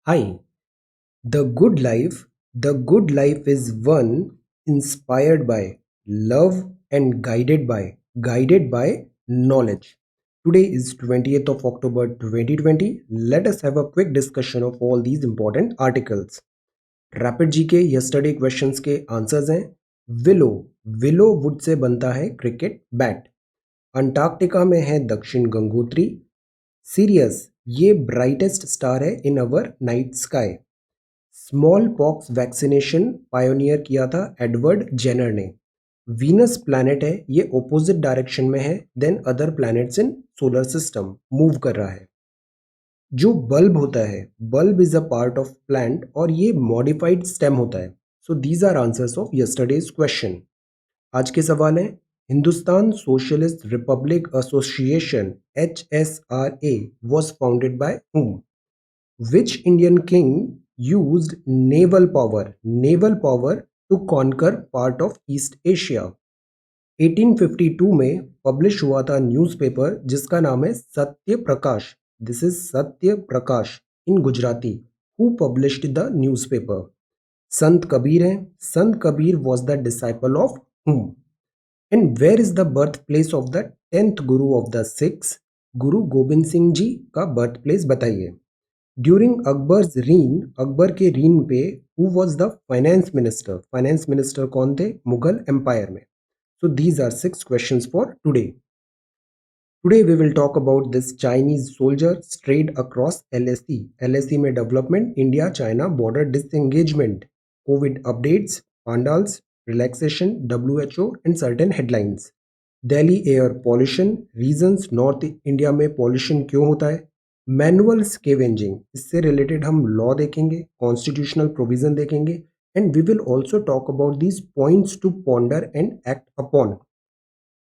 Hi, the good life is one inspired by love and guided by knowledge. Today is 20th of October 2020. Let us have a quick discussion of all these important articles. Rapid जी के yesterday questions के answers हैं। Willow willow wood से बनता है cricket bat. Antarctica में है Dakshin Gangotri. Sirius ये ब्राइटेस्ट स्टार है in our night sky. Small pox vaccination pioneer किया था एडवर्ड जेनर ने। वीनस प्लैनेट है, ये ऑपोजिट डायरेक्शन में है then other planets in solar system, move कर रहा है। जो बल्ब होता है, bulb is a part of plant और ये मॉडिफाइड स्टेम होता है। So these are answers of yesterday's question. आज के सवाल हैं, Hindustan socialist republic association HSRA was founded by whom? Which Indian king used naval power to conquer part of East Asia? 1852 में publish हुआ था न्यूज़पेपर जिसका नाम है Satya Prakash. This is Satya Prakash in Gujarati. Who published the newspaper? Sant Kabir हैं। Sant Kabir was the disciple of whom? And where is the birth place of the 10th guru of the six? Guru Gobind Singh ji का birth place बताइए। During Akbar's reign, Akbar के रीन पे who was the finance minister? Finance minister कौन थे Mughal empire में? So these are 6 questions for today. Today we will talk about this Chinese soldier strayed across LSE. LSE में development, India China border disengagement, COVID updates, pandals, relaxation, WHO and certain headlines. Delhi air pollution, reasons North India में pollution क्यों होता है? Manual scavenging, इससे related हम law देखेंगे, constitutional provision देखेंगे and we will also talk about these points to ponder and act upon.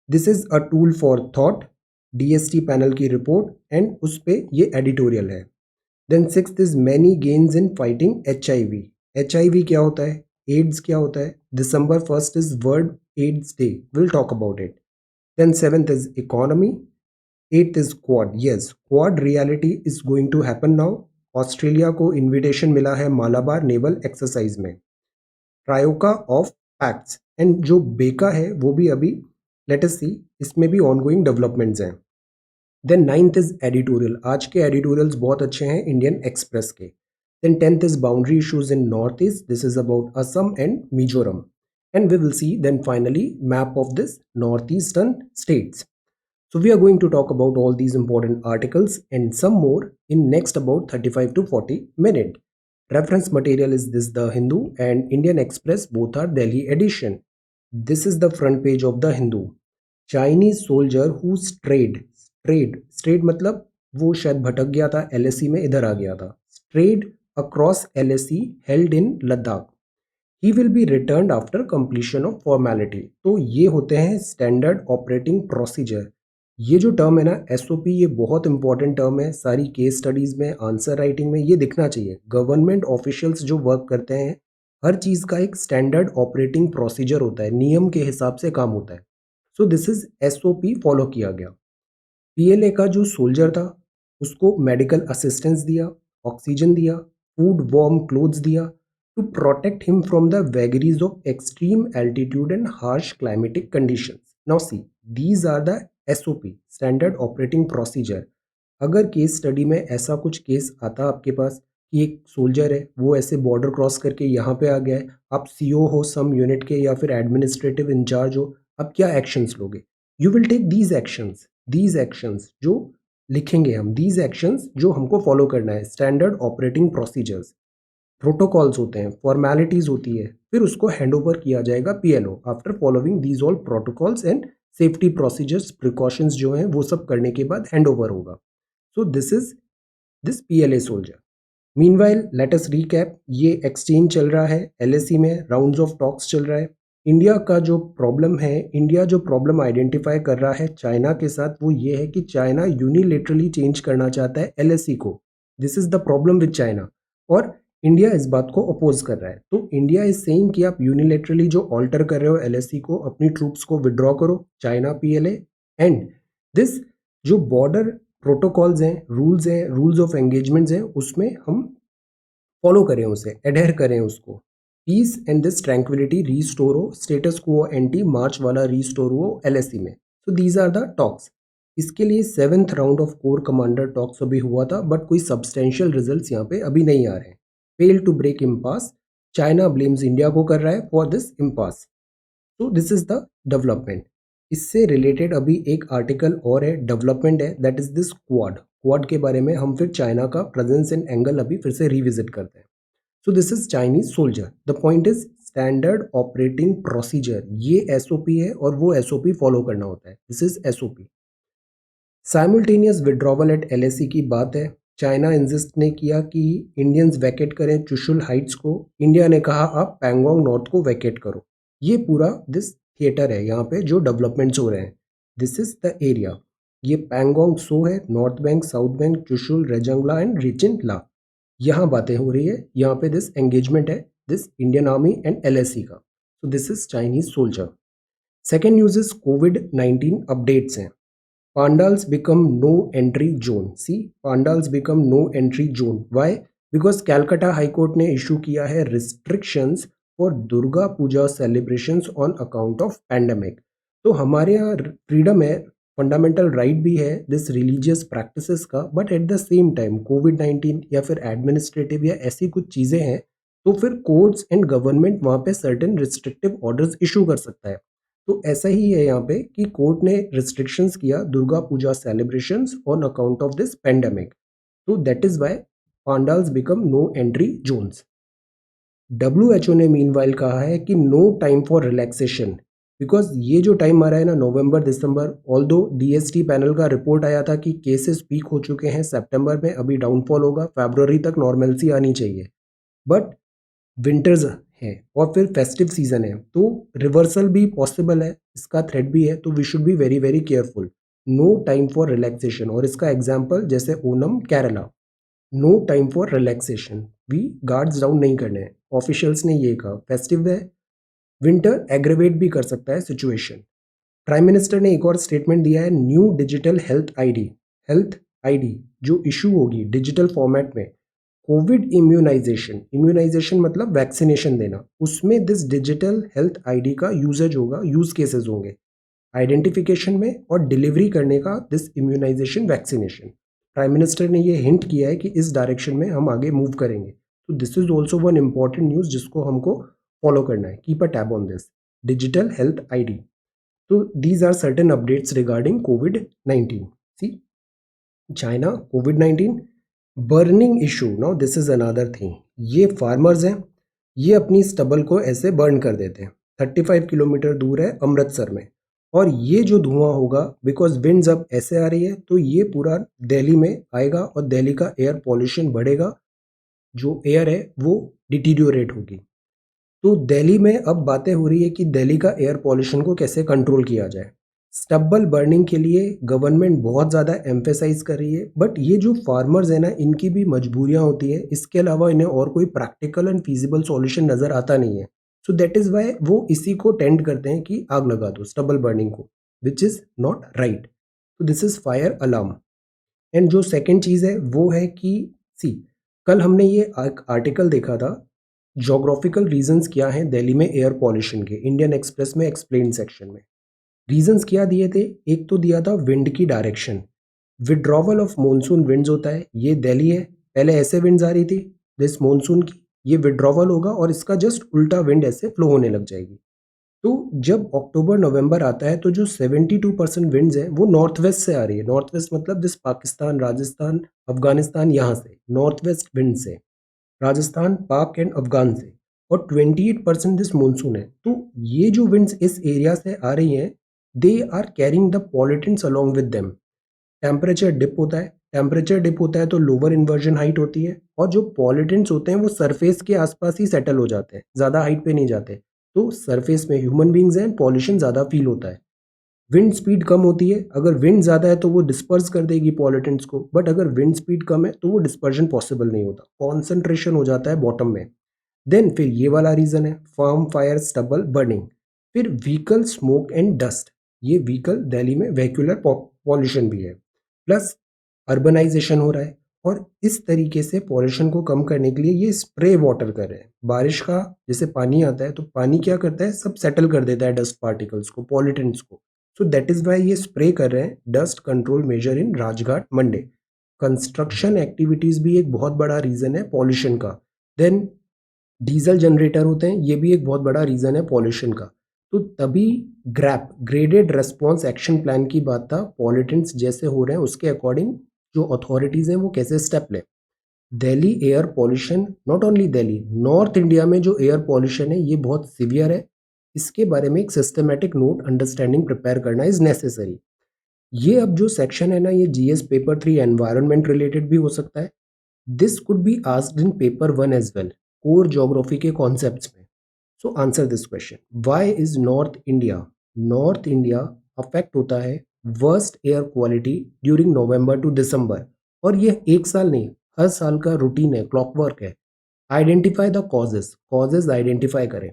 This is a tool for thought, DST panel की report and उस पे ये एडिटोरियल है। Then sixth is many gains in fighting HIV। HIV क्या होता है? Ads क्या होता है? December 1st is world AIDS day, will talk about it. Then seventh is economy. Eighth is quad. Yes, quad reality is going to happen now. Australia को invitation मिला है Malabar naval exercise में। ट्रायोका ऑफ फैक्ट्स एंड जो बेका है वो भी अभी लेट अस सी, इसमें भी ऑनगोइंग डेवलपमेंट्स हैं। देन नाइन्थ इज एडिटोरियल, आज के एडिटोरियल्स बहुत अच्छे हैं इंडियन एक्सप्रेस के। Then tenth is boundary issues in north east, this is about Assam and Mizoram and we will see then finally map of this northeastern states. So we are going to talk about all these important articles and some more in next about 35 to 40 minutes. Reference material is this The Hindu and Indian Express, both are Delhi edition. This is the front page of The Hindu. Chinese soldier who strayed मतलब वो शायद भटक गया था LSE में, इधर आ गया था। strayed across LSE held in Ladakh. He will be returned after completion of formality. तो ये होते हैं स्टैंडर्ड ऑपरेटिंग प्रोसीजर। ये जो टर्म है ना SOP, ये बहुत इंपॉर्टेंट टर्म है। सारी केस स्टडीज में, आंसर राइटिंग में ये दिखना चाहिए। गवर्नमेंट ऑफिशियल्स जो वर्क करते हैं, हर चीज़ का एक स्टैंडर्ड ऑपरेटिंग प्रोसीजर होता है, नियम के हिसाब से काम होता है। So this is SOP follow किया गया। PLA का जो सोल्जर था उसको मेडिकल असिस्टेंस दिया, ऑक्सीजन दिया, फूड वार्म क्लोथ्स दिया to protect him from the vagaries of extreme altitude and harsh climatic conditions. Now see, these are the SOP, standard operating procedure. अगर केस स्टडी में ऐसा कुछ case आता आपके पास कि एक सोल्जर है वो ऐसे बॉर्डर क्रॉस करके यहाँ पे आ गया है, आप CO हो सम यूनिट के या फिर एडमिनिस्ट्रेटिव इंचार्ज हो, अब क्या एक्शंस लोगे? You will take these actions जो लिखेंगे हम, दीज एक्शंस जो हमको फॉलो करना है, स्टैंडर्ड ऑपरेटिंग प्रोसीजर्स। प्रोटोकॉल्स होते हैं, फॉर्मेलिटीज होती है, फिर उसको हैंड ओवर किया जाएगा PLO after following these all protocols and safety procedures, precautions जो हैं वो सब करने के बाद हैंड ओवर होगा। सो this is this PLA soldier. Meanwhile let us recap, ये एक्सचेंज चल रहा है LSE में, राउंड्स ऑफ टॉक्स चल रहा है। इंडिया का जो प्रॉब्लम है, इंडिया जो प्रॉब्लम आइडेंटिफाई कर रहा है चाइना के साथ, वो ये है कि चाइना यूनिलेटरली चेंज करना चाहता है LSE को। This is the problem with China और इंडिया इस बात को अपोज कर रहा है। तो इंडिया इज सेइंग कि आप यूनिलेटरली जो ऑल्टर कर रहे हो LSE को, अपनी ट्रूप्स को विड्रॉ करो, चाइना PLA। एंड दिस जो बॉर्डर प्रोटोकॉल्स हैं, रूल्स ऑफ एंगेजमेंट्स हैं, उसमें हम फॉलो करें उसे, एडहेर करें उसको। Peace and this tranquility restore हो, स्टेटस को एंटी मार्च वाला रीस्टोर हो एलएसी में। So these are the talks. इसके लिए 7th round of core commander talks अभी हुआ था, बट कोई सब्सटेंशियल रिजल्ट्स यहाँ पे अभी नहीं आ रहे हैं। Fail to break impasse, China blames India को कर रहा है फॉर दिस इम्पास। तो दिस इज द डेवलपमेंट। इससे रिलेटेड अभी एक आर्टिकल और है, डेवलपमेंट है, that is this Quad. Quad के बारे में हम फिर चाइना का प्रेजेंस एंड एंगल अभी फिर से रिविजिट करते हैं। So this is Chinese soldier. The point is standard operating procedure, ये एसओपी है और वो एसओपी फॉलो करना होता है। This is SOP. Simultaneous withdrawal at LAC की बात है। चाइना इंसिस्ट ने किया कि इंडियंस वैकेट करें चुशुल हाइट्स को, इंडिया ने कहा आप पैंगोंग नॉर्थ को वैकेट करो। ये पूरा दिस थिएटर है यहाँ पे जो डेवलपमेंट्स हो रहे हैं। This is the area. ये पैंगोंग सो है, north bank, south bank, Chushul, Rezang La and Rechin La, यहाँ बातें हो रही है। यहाँ पे दिस एंगेजमेंट है this Indian army and LAC का। So this is Chinese soldier. Second news is कोविड-19 अपडेट्स हैं। Pandals become no entry zone. See, Pandals become no entry zone. Why? Because Calcutta High Court ने issue किया है restrictions for Durga Puja celebrations on account of pandemic. तो हमारे यहाँ freedom है, fundamental right भी है this religious practices का, but at the same time COVID-19 या फिर administrative या ऐसी कुछ चीज़ें हैं, तो फिर courts and government वहाँ पे certain restrictive orders issue कर सकता है। तो ऐसा ही है यहाँ पे कि कोर्ट ने रिस्ट्रिक्शंस किया Durga Puja celebrations on account of this pandemic. तो that is why pandals become no entry zones. WHO ने मीनवाइल कहा है कि no time for relaxation, because ये जो टाइम आ रहा है ना नवंबर दिसंबर, ऑल्दो DST पैनल का रिपोर्ट आया था कि केसेस पीक हो चुके हैं सितंबर में, अभी डाउनफॉल होगा, फरवरी तक नॉर्मलसी आनी चाहिए, बट विंटर्स है और फिर फेस्टिव सीजन है तो रिवर्सल भी पॉसिबल है, इसका थ्रेट भी है। तो we should be very very careful. No time for relaxation, और इसका एग्जांपल जैसे Onam Kerala, no time for relaxation, we guards down नहीं करने हैं, ऑफिशियल्स ने ये कहा। फेस्टिव है, विंटर एग्रेवेट भी कर सकता है सिचुएशन। प्राइम मिनिस्टर ने एक और स्टेटमेंट दिया है, new digital health ID. Health ID जो इशू होगी डिजिटल फॉर्मेट में, कोविड इम्यूनाइजेशन, इम्यूनाइजेशन मतलब वैक्सीनेशन देना, उसमें दिस डिजिटल हेल्थ आईडी का यूजेज होगा, यूज केसेस होंगे आइडेंटिफिकेशन में और डिलीवरी करने का this immunization vaccination. Prime minister ने ये हिंट किया है कि इस डायरेक्शन में हम आगे मूव करेंगे। तो this is also one important news जिसको हमको फॉलो करना है। Keep a tab on this digital health ID. तो these are certain updates regarding कोविड-19। सी, चाइना कोविड-19 burning issue. Now this is another thing. ये फार्मर्स हैं, ये अपनी स्टबल को ऐसे बर्न कर देते हैं। 35 किलोमीटर दूर है अमृतसर में, और ये जो धुआं होगा बिकॉज विंड्स अब ऐसे आ रही है तो ये पूरा दिल्ली में आएगा और दिल्ली का एयर पॉल्यूशन बढ़ेगा, जो एयर है वो डिटीरियोरेट होगी। तो दिल्ली में अब बातें हो रही है कि दिल्ली का एयर पॉल्यूशन को कैसे कंट्रोल किया जाए। स्टब्बल बर्निंग के लिए गवर्नमेंट बहुत ज़्यादा एम्फेसाइज कर रही है, बट ये जो फार्मर्स है ना, इनकी भी मजबूरियां होती है, इसके अलावा इन्हें और कोई प्रैक्टिकल एंड फीजिबल सॉल्यूशन नज़र आता नहीं है। सो दैट इज़ वाई वो इसी को टेंड करते हैं कि आग लगा दो स्टबल बर्निंग को, विच इज़ नॉट राइट। तो this is fire alarm. And जो सेकेंड चीज़ है वो है कि सी, कल हमने ये आर्टिकल देखा था, जोग्राफिकल रीजंस क्या हैं दिल्ली में एयर पॉल्यूशन के, इंडियन एक्सप्रेस में एक्सप्लेन सेक्शन में। रीजंस क्या दिए थे, एक तो दिया था विंड की direction, withdrawal of monsoon winds होता है, ये दिल्ली है, पहले ऐसे विंड्स आ रही थी दिस मॉनसून की, ये विड्रॉवल होगा और इसका जस्ट उल्टा विंड ऐसे फ्लो होने लग जाएगी। तो जब अक्टूबर नवंबर आता है तो जो 72% विंड्स हैं वो नॉर्थ वेस्ट से आ रही है। नॉर्थ वेस्ट मतलब दिस पाकिस्तान, राजस्थान, अफगानिस्तान, यहाँ से नॉर्थ वेस्ट विंड से, राजस्थान, पाक एंड अफगान से, और 28% दिस मानसून है। तो ये जो विंड्स इस एरिया से आ रही हैं, they are carrying the pollutants along with them. Temperature dip होता है, टेम्परेचर डिप होता है तो लोअर इन्वर्जन हाइट होती है, और जो पॉल्यूटेंट्स होते हैं वो सरफेस के आसपास ही सेटल हो जाते हैं, ज़्यादा हाइट पे नहीं जाते। तो सरफेस में ह्यूमन बींग्स हैं, पॉल्यूशन ज़्यादा फील होता है। विंड स्पीड कम होती है, अगर विंड ज़्यादा है तो वो डिस्पर्स कर देगी पॉल्यूटेंट्स को, बट अगर विंड स्पीड कम है तो वो डिस्पर्जन पॉसिबल नहीं होता, कॉन्सेंट्रेशन हो जाता है बॉटम में। देन फिर ये वाला रीज़न है फार्म फायर स्टबल बर्निंग। फिर व्हीकल स्मोक एंड डस्ट, ये व्हीकल दिल्ली में वेहिकुलर पॉल्यूशन भी है, प्लस अर्बनाइजेशन हो रहा है, और इस तरीके से पॉल्यूशन को कम करने के लिए ये स्प्रे वाटर कर रहे हैं। बारिश का जैसे पानी आता है तो पानी क्या करता है, सब सेटल कर देता है डस्ट पार्टिकल्स को, पॉल्यूटेंट्स को। सो दैट इज वाई ये स्प्रे कर रहे हैं dust control measure in Rajghat Monday. Construction activities भी एक बहुत बड़ा रीजन है पॉल्यूशन का। देन डीजल जनरेटर होते हैं, ये भी एक बहुत बड़ा रीजन है पॉल्यूशन का। तो तभी grab graded response action plan की बात था, पॉल्यूटेंट्स जैसे हो रहे हैं उसके अकॉर्डिंग जो अथॉरिटीज हैं वो कैसे स्टेप लें। Delhi air pollution, not only Delhi, north India में जो एयर पॉल्यूशन है ये बहुत सीवियर है। इसके बारे में एक सिस्टमेटिक नोट अंडरस्टैंडिंग प्रिपेयर करना इज नेसेसरी। ये अब जो सेक्शन है ना, ये जीएस पेपर 3 एनवायरनमेंट रिलेटेड भी हो सकता है। This could be asked in paper 1 as well, core geography के कॉन्सेप्ट्स में। So answer this question, why is North India affect होता है worst air quality during November to December. और ये एक साल नहीं, हर साल का रूटीन है, क्लॉकवर्क है। आइडेंटिफाई द कॉजेज आइडेंटिफाई करें,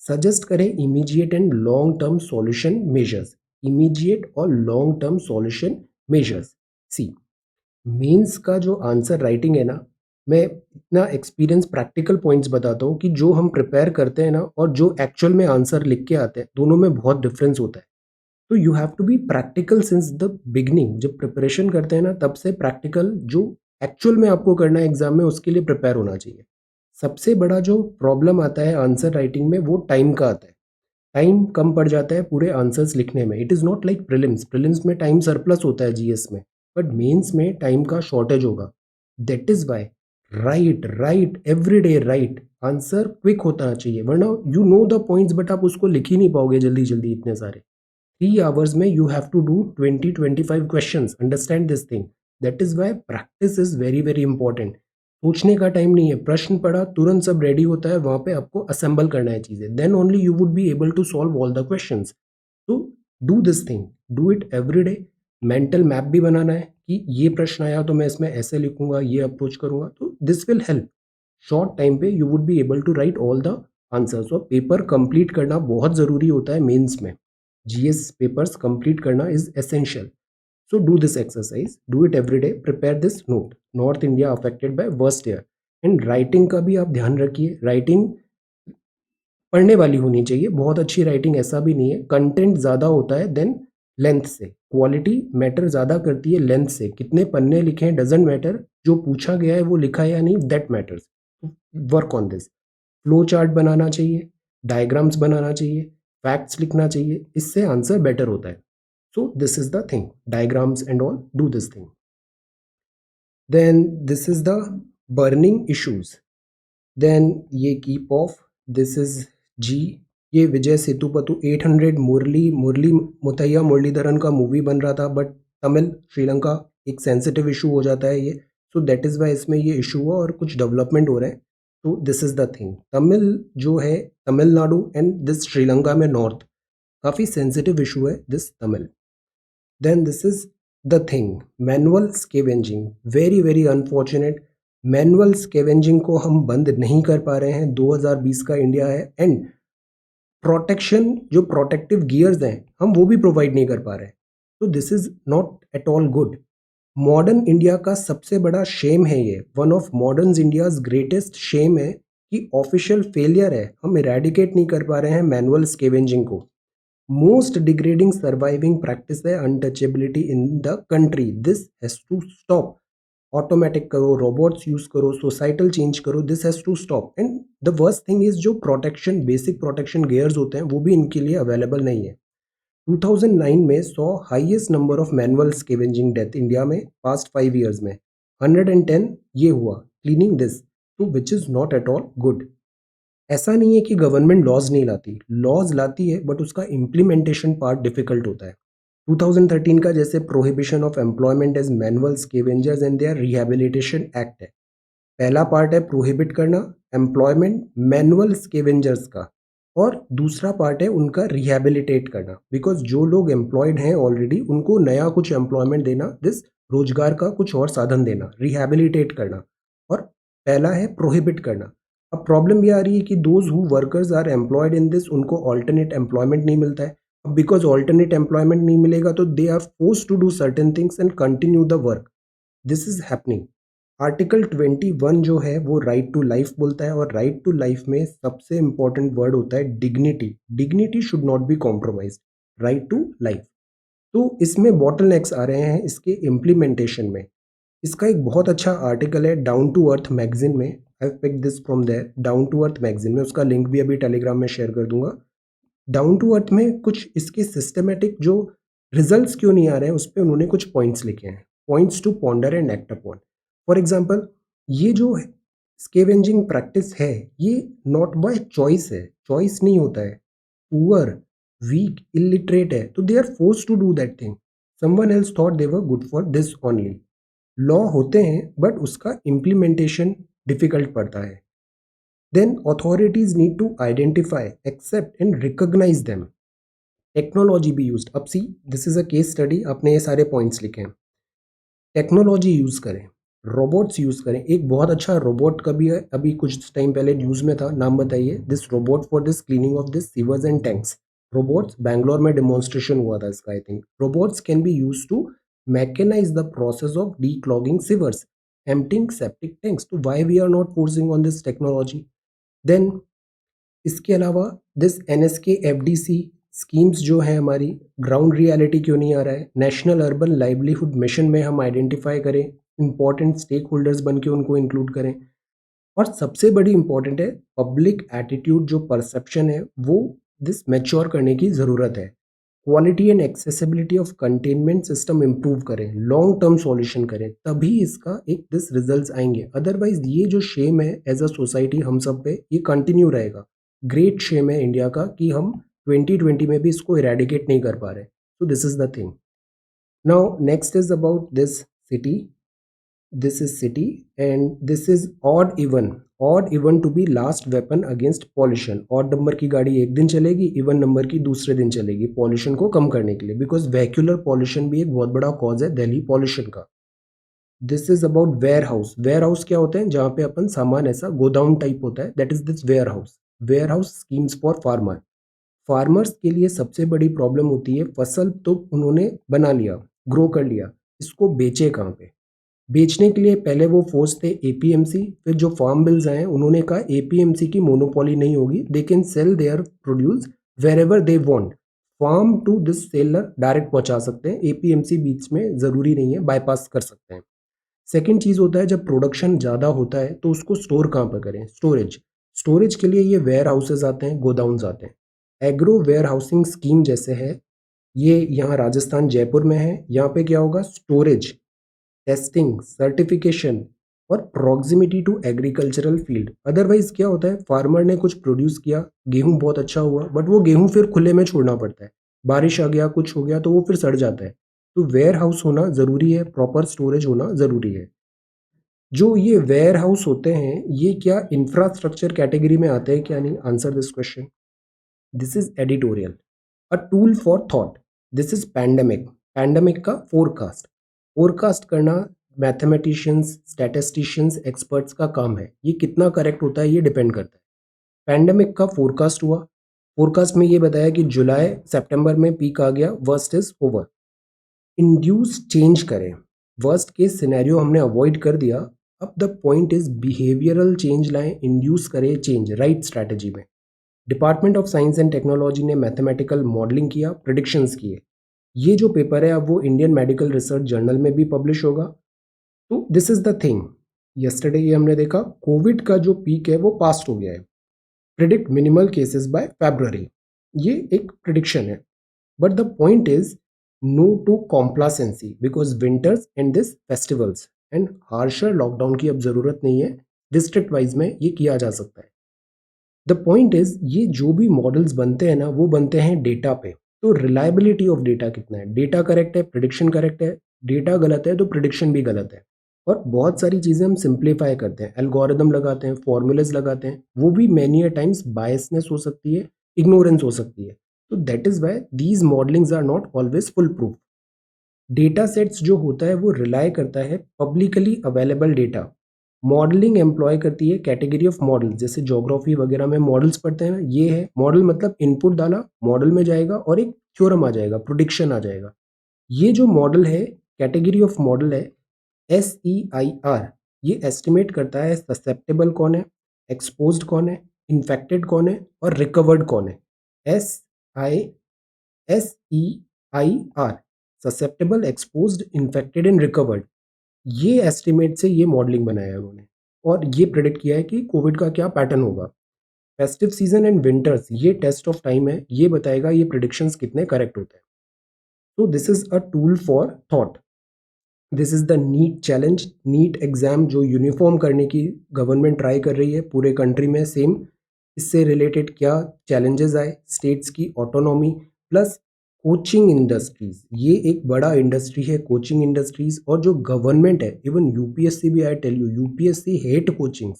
सजेस्ट करें immediate and long term solution measures, immediate और लॉन्ग टर्म सॉल्यूशन मेजर्स। सी, मेंस का जो आंसर राइटिंग है ना, मैं इतना एक्सपीरियंस प्रैक्टिकल पॉइंट्स बताता हूँ कि जो हम प्रिपेयर करते हैं ना और जो एक्चुअल में आंसर लिख के आते हैं, दोनों में बहुत डिफरेंस होता है। तो you have to be practical since the beginning. जब प्रिपरेशन करते हैं ना तब से प्रैक्टिकल जो एक्चुअल में आपको करना है एग्जाम में, उसके लिए प्रिपेयर होना चाहिए। सबसे बड़ा जो प्रॉब्लम आता है आंसर राइटिंग में वो टाइम का आता है। टाइम कम पड़ जाता है पूरे आंसर्स लिखने में। It is not like prelims में टाइम सरप्लस होता है जीएस में, बट मेंस में टाइम का शॉर्टेज होगा। That is why write write every day write, answer quick होना चाहिए, वरना you know the points but आप उसको लिख ही नहीं पाओगे जल्दी जल्दी इतने सारे। 3 hours में you have to do 20-25 questions. Understand this thing. That is why practice is very very important. सोचने का टाइम नहीं है, प्रश्न पढ़ा तुरंत सब रेडी होता है, वहां पे आपको असेंबल करना है चीजें, then only you would be able to solve all the questions. तो do this thing, do it every day. Mental map भी बनाना है कि ये प्रश्न आया तो मैं इसमें ऐसे लिखूंगा, ये अप्रोच करूंगा, तो this will help. Short time पे you would be able to write all the answers. और पेपर कंप्लीट करना बहुत ज़रूरी होता है मेंस में। जीएस पेपर्स कंप्लीट करना is essential. So do this exercise, do it every day, prepare this note, north India affected by worst year. And writing का भी आप ध्यान रखिए, राइटिंग पढ़ने वाली होनी चाहिए। बहुत अच्छी राइटिंग ऐसा भी नहीं है, कंटेंट ज़्यादा होता है देन लेंथ से। क्वालिटी मैटर ज़्यादा करती है लेंथ से। कितने पन्ने लिखे हैं डजेंट मैटर, जो पूछा गया है वो लिखा है या नहीं, that matters. Work on this. Flow chart बनाना चाहिए, डायग्राम्स बनाना चाहिए, फैक्ट्स लिखना चाहिए, इससे आंसर बेटर होता है। So this is the thing, diagrams and all, do this thing. Then this is the burning issues. Then ये कीप ऑफ, दिस इज जी। ये विजय सेतुपति 800 मुरली मुरली मुथैया मुरलीधरन का मूवी बन रहा था, बट तमिल श्रीलंका एक सेंसिटिव इशू हो जाता है ये। सो दैट इज़ वाई इसमें ये इशू हुआ और कुछ डेवलपमेंट हो रहे हैं। तो this is the thing, Tamil जो है तमिलनाडु एंड दिस श्रीलंका में नॉर्थ, काफ़ी सेंसिटिव इशू है this Tamil. Then this is the thing, manual scavenging, very very unfortunate. Manual scavenging को हम बंद नहीं कर पा रहे हैं। 2020 का इंडिया है एंड प्रोटेक्शन, जो प्रोटेक्टिव गियर्स हैं हम वो भी प्रोवाइड नहीं कर पा रहे हैं। तो this is not at all good. Modern India का सबसे बड़ा शेम है ये, one of modern India's greatest shame है कि ऑफिशियल फेलियर है, हम इरेडिकेट नहीं कर पा रहे हैं मैनुअल स्केवेंजिंग को। मोस्ट डिग्रेडिंग सर्वाइविंग प्रैक्टिस है untouchability in the country, this has to stop. Automatic करो, रोबोट्स यूज करो, सोसाइटल चेंज करो, this has to stop. And the worst thing is जो प्रोटेक्शन, बेसिक प्रोटेक्शन गियर्स होते हैं वो भी इनके लिए अवेलेबल नहीं है। 2009 में saw highest number of manual scavenging death India में पास्ट 5 ईयर्स में 110 ये हुआ क्लीनिंग दिस, तो which is not at all good. ऐसा नहीं है कि गवर्नमेंट लॉज नहीं लाती, लॉज लाती है, बट उसका इम्प्लीमेंटेशन पार्ट डिफिकल्ट होता है। 2013 का जैसे prohibition of employment as manual scavengers and their rehabilitation act है। पहला पार्ट है प्रोहिबिट करना एम्प्लॉयमेंट मैनुअल स्केवेंजर्स का, और दूसरा पार्ट है उनका रिहेबिलिटेट करना, बिकॉज जो लोग एम्प्लॉयड हैं ऑलरेडी उनको नया कुछ एम्प्लॉयमेंट देना, दिस रोजगार का कुछ और साधन देना, रिहेबिलिटेट करना। और पहला है प्रोहिबिट करना। अब प्रॉब्लम ये आ रही है कि those who workers are employed in this, उनको ऑल्टरनेट एम्प्लॉयमेंट नहीं मिलता है। अब बिकॉज ऑल्टरनेट एम्प्लॉयमेंट नहीं मिलेगा तो they are force to do certain things and continue the work, this is happening. Article 21 जो है वो राइट टू लाइफ बोलता है, और राइट टू लाइफ में सबसे इंपॉर्टेंट वर्ड होता है dignity. Dignity should not be compromise, right to life. तो इसमें बॉटलनेक्स आ रहे हैं इसके इम्प्लीमेंटेशन में। इसका एक बहुत अच्छा आर्टिकल है डाउन टू अर्थ मैगजीन में, I pick this from there, down to earth magazine में, उसका लिंक भी अभी टेलीग्राम में शेयर कर दूंगा। डाउन टू अर्थ में कुछ इसके सिस्टमेटिक जो रिजल्ट्स क्यों नहीं आ रहे हैं उस पर उन्होंने कुछ पॉइंट्स लिखे हैं, points to ponder and act upon. For example, ये जो स्केवेंजिंग प्रैक्टिस है ये नॉट बाय चॉइस है, चॉइस नहीं होता है। पुअर, वीक, इलिटरेट है तो they are force to do that thing, someone else thought they were good for this only. Law होते हैं बट उसका इम्प्लीमेंटेशन डिफिकल्ट पड़ता है। Then authorities need to identify, accept and recognize them. Technology भी used. अब see this is a case study, आपने ये सारे पॉइंट्स लिखे हैं। टेक्नोलॉजी यूज़ करें, रोबोट्स यूज़ करें। एक बहुत अच्छा रोबोट का भी है, अभी कुछ टाइम पहले न्यूज़ में था, नाम बताइए। This robot for this cleaning of this sewers and tanks. Robots, Bangalore में डेमोन्स्ट्रेशन हुआ था इसका I think. Robots can be use to mechanize the process of declogging sewers, emptying septic tanks. तो why we are not forcing on this technology? Then इसके अलावा this NSK FDC schemes जो है हमारी, ग्राउंड रियलिटी क्यों नहीं आ रहा है? नेशनल अर्बन लाइवलीहुड मिशन में हम आइडेंटिफाई करें, इंपॉर्टेंट स्टेक होल्डर्स बन के उनको इंक्लूड करें। और सबसे बड़ी इंपॉर्टेंट है पब्लिक एटीट्यूड, जो परसेप्शन है वो दिस मैच्योर करने की ज़रूरत है। Quality and accessibility of containment system improve करें, लॉन्ग टर्म सॉल्यूशन करें, तभी इसका एक दिस रिजल्ट्स आएंगे। अदरवाइज ये जो शेम है एज अ सोसाइटी हम सब पे, ये कंटिन्यू रहेगा। ग्रेट शेम है इंडिया का कि हम 2020 में भी इसको इरेडिकेट नहीं कर पा रहे। सो this is the thing. Now next is about this city. this is city and this is odd even to be last weapon against pollution। odd number की गाड़ी एक दिन चलेगी, इवन नंबर की दूसरे दिन चलेगी, पॉल्यूशन को कम करने के लिए, बिकॉज वेहिकुलर पॉल्यूशन भी एक बहुत बड़ा कॉज है दिल्ली पॉल्यूशन का। This is about warehouse. Warehouse क्या होते हैं? जहाँ पे अपन सामान ऐसा गोदाम टाइप होता है, that is this warehouse. Warehouse schemes for farmer. Farmers के लिए सबसे बड़ी प्रॉब्लम होती है, फसल तो उन्होंने बना लिया, ग्रो कर लिया, इसको बेचे कहाँ पे? बेचने के लिए पहले वो फोर्स थे APMC, फिर जो फार्म बिल्स आए उन्होंने कहा APMC की मोनोपोली नहीं होगी, they can sell their produce wherever they want. Farm to this seller direct पहुंचा सकते हैं, APMC बीच में ज़रूरी नहीं है, बाईपास कर सकते हैं। सेकेंड चीज़ होता है जब प्रोडक्शन ज़्यादा होता है तो उसको स्टोर कहाँ पर करें? स्टोरेज। स्टोरेज के लिए ये वेयर हाउसेज आते हैं, गोदाउन्स आते हैं। एग्रो वेयर हाउसिंग स्कीम जैसे है, ये यहाँ राजस्थान जयपुर में है। यहाँ पे क्या होगा? स्टोरेज, टेस्टिंग, सर्टिफिकेशन और proximity to agricultural field. Otherwise क्या होता है, फार्मर ने कुछ प्रोड्यूस किया, गेहूं बहुत अच्छा हुआ, बट वो गेहूं फिर खुले में छोड़ना पड़ता है, बारिश आ गया, कुछ हो गया तो वो फिर सड़ जाता है। तो वेयर हाउस होना ज़रूरी है, प्रॉपर स्टोरेज होना ज़रूरी है। जो ये वेयर हाउस होते हैं ये क्या इंफ्रास्ट्रक्चर कैटेगरी में आते हैं क्या? नहीं। Answer this question. This is editorial. A tool for thought. This is pandemic. Pandemic का फोरकास्ट, फोरकास्ट करना मैथमेटिशियंस, स्टैटिस्टिशियंस, एक्सपर्ट्स का काम है। ये कितना करेक्ट होता है ये डिपेंड करता है। पैंडेमिक का फोरकास्ट हुआ, फोरकास्ट में ये बताया कि जुलाई सितंबर में पीक आ गया, worst is over. Induce change करें, वर्स्ट केस सिनेरियो हमने अवॉइड कर दिया। अब the point is behavioural change लाएं, इंड्यूस करें चेंज राइट स्ट्रैटेजी में। Department of science and technology ने मैथमेटिकल मॉडलिंग किया, प्रिडिक्शंस किए। ये जो पेपर है अब वो इंडियन मेडिकल रिसर्च जर्नल में भी पब्लिश होगा। तो this is the thing. Yesterday ये हमने देखा कोविड का जो पीक है वो पास्ट हो गया है। Predict minimal cases by February, ये एक प्रिडिक्शन है। But the point is no to complacency because winters and this festivals and harsher lockdown की अब जरूरत नहीं है, डिस्ट्रिक्ट वाइज में ये किया जा सकता है। द पॉइंट इज ये जो भी मॉडल्स बनते हैं ना वो बनते हैं डेटा पे। तो रिलायबिलिटी ऑफ डेटा कितना है? डेटा करेक्ट है, प्रिडिक्शन करेक्ट है, डेटा गलत है तो प्रिडिक्शन भी गलत है। और बहुत सारी चीज़ें हम सिंप्लीफाई करते हैं, एल्गोरिदम लगाते हैं, फॉर्मूलेज लगाते हैं, वो भी मैनी अ टाइम्स बायसनेस हो सकती है, इग्नोरेंस हो सकती है। तो that is why these modellings are not always foolproof. Data sets जो होता है वो रिलाई करता है publicly available data. Modelling employ करती है कैटेगरी ऑफ मॉडल, जैसे ज्योग्राफी वगैरह में मॉडल्स पढ़ते हैं ना, ये है मॉडल, मतलब इनपुट डाला मॉडल में जाएगा और एक थ्योरम आ जाएगा, प्रोडिक्शन आ जाएगा। ये जो मॉडल है, कैटेगरी ऑफ मॉडल है SEIR, ये एस्टिमेट करता है ससेप्टेबल कौन है, एक्सपोज्ड कौन है, इन्फेक्टेड कौन है और रिकवर्ड कौन है। आई SEIR, susceptible, exposed, infected and recovered. ये एस्टिमेट से ये मॉडलिंग बनाया है उन्होंने और ये प्रेडिक्ट किया है कि कोविड का क्या पैटर्न होगा। फेस्टिव सीजन एंड विंटर्स, ये टेस्ट ऑफ टाइम है, ये बताएगा ये प्रिडिक्शंस कितने करेक्ट होते हैं। तो this is a tool for thought. This is the NEET challenge, NEET exam जो यूनिफॉर्म करने की गवर्नमेंट ट्राई कर रही है पूरे कंट्री में सेम। इससे रिलेटेड क्या चैलेंजेस आए, स्टेट्स की ऑटोनॉमी प्लस कोचिंग इंडस्ट्रीज, ये एक बड़ा इंडस्ट्री है कोचिंग इंडस्ट्रीज। और जो गवर्नमेंट है, इवन यूपीएससी भी, I tell you, UPSC hate coaching.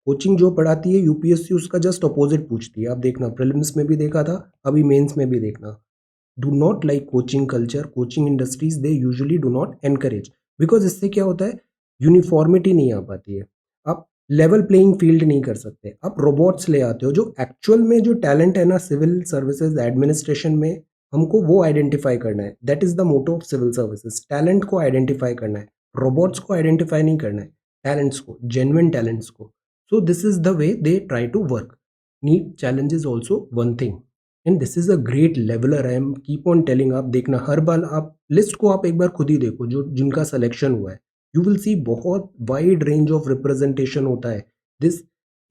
Coaching जो पढ़ाती है यूपीएससी उसका जस्ट अपोजिट पूछती है। आप देखना, प्रीलिम्स में भी देखा था, अभी मेंस में भी देखना। Do not like coaching culture, coaching industries they usually do not encourage, because इससे क्या होता है, यूनिफॉर्मिटी नहीं आ पाती है। आप लेवल प्लेइंग फील्ड नहीं कर सकते। आप रोबोट्स ले आते हो, जो एक्चुअल में जो टैलेंट है ना सिविल सर्विसेज एडमिनिस्ट्रेशन में, हमको वो आइडेंटिफाई करना है। That is the motto of civil services, talent को आइडेंटिफाई करना है, रोबोट्स को आइडेंटिफाई नहीं करना है, टैलेंट्स को, जेन्युइन टैलेंट्स को। So this is the way they try to work. NEET challenge is also one thing and this is a great leveller. I am keep on telling, आप देखना हर बार, आप list को आप एक बार खुद ही देखो जो जिनका सिलेक्शन हुआ है, यू विल सी बहुत वाइड रेंज ऑफ रिप्रेजेंटेशन होता है। दिस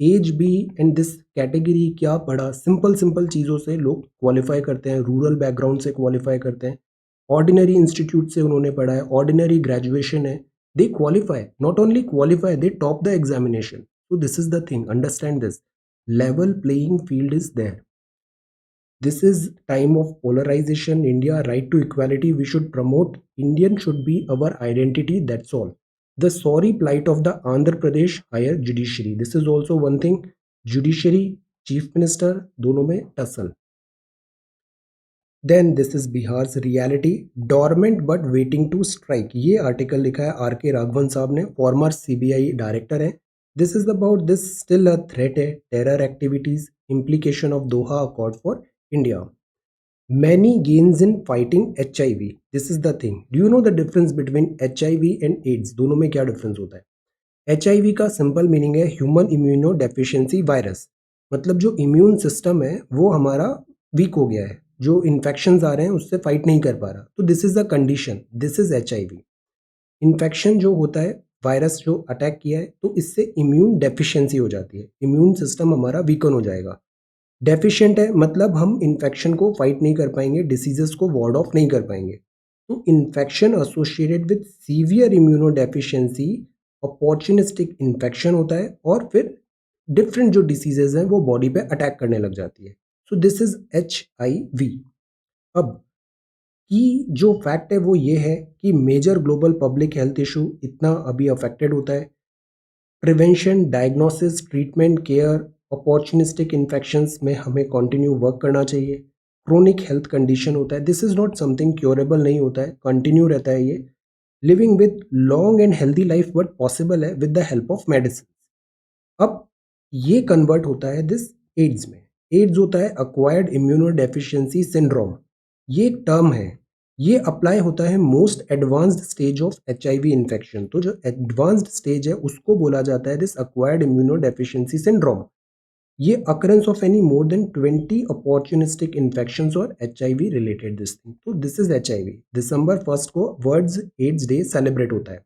एज भी एंड दिस कैटेगरी क्या पढ़ा, सिंपल सिंपल चीज़ों से लोग क्वालिफाई करते हैं, रूरल बैकग्राउंड से क्वालिफाई करते हैं, ऑर्डिनरी इंस्टीट्यूट से उन्होंने पढ़ा है, ऑर्डिनरी ग्रेजुएशन है, they qualify, not only qualify, they top the examination. so this is the thing, understand this, level playing field is there. This is time of polarization. India right to equality. We should promote. Indian should be our identity. That's all. The sorry plight of the Andhra Pradesh higher judiciary. This is also one thing. Judiciary, chief minister, दोनों में tussle. Then this is Bihar's reality. Dormant but waiting to strike. ये article लिखा है RK Raghavan साहब ने, farmer CBI director है. This is about this still a threat है, terror activities, implication of Doha Accord for India. Many gains in fighting HIV. This is the thing. Do you know the difference between HIV and AIDS? दोनों में क्या difference होता है? HIV का simple meaning है human immuno deficiency virus, मतलब जो immune system है वो हमारा वीक हो गया है, जो इन्फेक्शंस आ रहे हैं उससे फाइट नहीं कर पा रहा, तो this is a condition, this is HIV। Infection जो होता है, वायरस जो अटैक किया है, तो इससे इम्यून डेफिशिएंसी हो जाती है, इम्यून सिस्टम हमारा वीकन हो जाएगा। डेफिशिएंट है मतलब हम इन्फेक्शन को फाइट नहीं कर पाएंगे, डिसीजेस को वार्ड ऑफ नहीं कर पाएंगे। तो infection associated with severe immuno deficiency opportunistic infection होता है और फिर डिफरेंट जो डिसीजेज हैं वो बॉडी पे अटैक करने लग जाती है। So this is HIV। अब की जो फैक्ट है वो ये है कि major global public health issue इतना अभी अफेक्टेड होता है। Prevention, diagnosis, treatment, care, opportunistic infections में हमें कंटिन्यू वर्क करना चाहिए। क्रोनिक हेल्थ कंडीशन होता है, this is not something curable नहीं होता है, कंटिन्यू रहता है ये। Living with long and healthy life but possible है with the help of medicine. अब ये कन्वर्ट होता है दिस एड्स में। एड्स होता है अक्वायर्ड इम्यूनो डेफिशिएंसी सिंड्रोम, ये एक टर्म है, ये अप्लाई होता है most advanced stage of HIV infection. तो जो एडवांस्ड स्टेज है उसको बोला जाता है this acquired immunodeficiency syndrome. ये occurrence of any more than 20 opportunistic infections और HIV रिलेटेड दिस थिंग। तो दिस इज HIV। December 1 को वर्ल्ड एड्स डे सेलिब्रेट होता है।